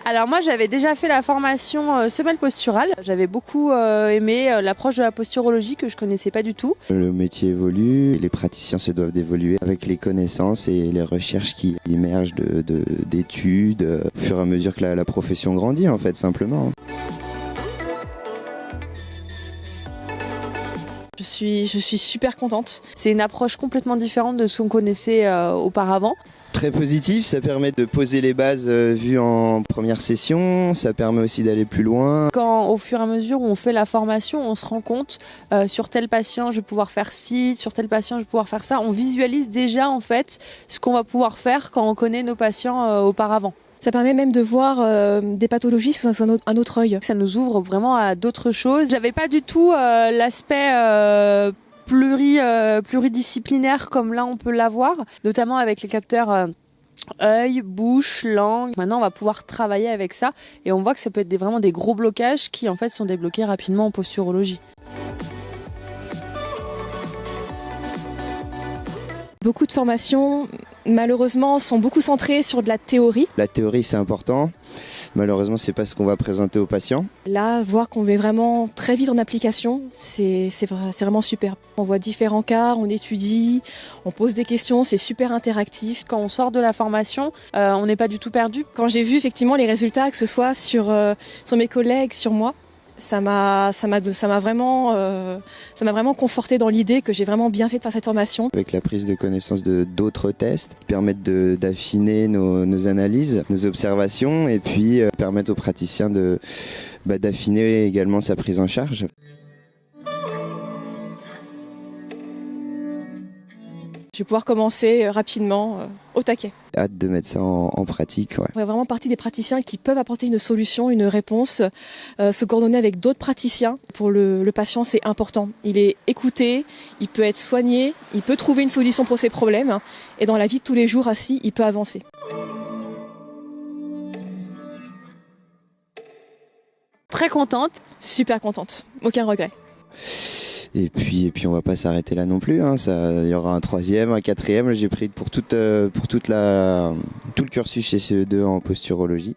Alors moi j'avais déjà fait la formation semelle posturale. J'avais beaucoup aimé l'approche de la posturologie que je connaissais pas du tout. Le métier évolue, les praticiens se doivent d'évoluer avec les connaissances et les recherches qui émergent d'études au fur et à mesure que la profession grandit en fait simplement. Je suis super contente. C'est une approche complètement différente de ce qu'on connaissait auparavant. Très positif, ça permet de poser les bases vues en première session, ça permet aussi d'aller plus loin. Quand au fur et à mesure où on fait la formation, on se rend compte sur tel patient je vais pouvoir faire ci, sur tel patient je vais pouvoir faire ça. On visualise déjà en fait ce qu'on va pouvoir faire quand on connaît nos patients auparavant. Ça permet même de voir des pathologies sous un autre œil. Ça nous ouvre vraiment à d'autres choses. J'avais pas du tout l'aspect pluridisciplinaire comme là on peut l'avoir, notamment avec les capteurs œil, bouche, langue. Maintenant on va pouvoir travailler avec ça et on voit que ça peut être vraiment des gros blocages qui en fait sont débloqués rapidement en posturologie. Beaucoup de formations, malheureusement, sont beaucoup centrées sur de la théorie. La théorie c'est important, malheureusement c'est pas ce qu'on va présenter aux patients. Là, voir qu'on va vraiment très vite en application, c'est vraiment super. On voit différents cas, on étudie, on pose des questions, c'est super interactif. Quand on sort de la formation, on n'est pas du tout perdu. Quand j'ai vu effectivement les résultats, que ce soit sur mes collègues, sur moi, ça m'a vraiment conforté dans l'idée que j'ai vraiment bien fait de faire cette formation. Avec la prise de connaissance d'autres tests qui permettent d'affiner nos analyses, nos observations et puis permettre aux praticiens d'affiner également sa prise en charge. Je vais pouvoir commencer rapidement au taquet. Hâte de mettre ça en pratique. Ouais. On fait vraiment partie des praticiens qui peuvent apporter une solution, une réponse, se coordonner avec d'autres praticiens. Pour le patient, c'est important. Il est écouté, il peut être soigné, il peut trouver une solution pour ses problèmes. Et dans la vie de tous les jours, assis, il peut avancer. Très contente. Super contente, aucun regret. Et puis on va pas s'arrêter là non plus. Il y aura un troisième, un quatrième. J'ai pris pour tout le cursus chez CE2 en posturologie.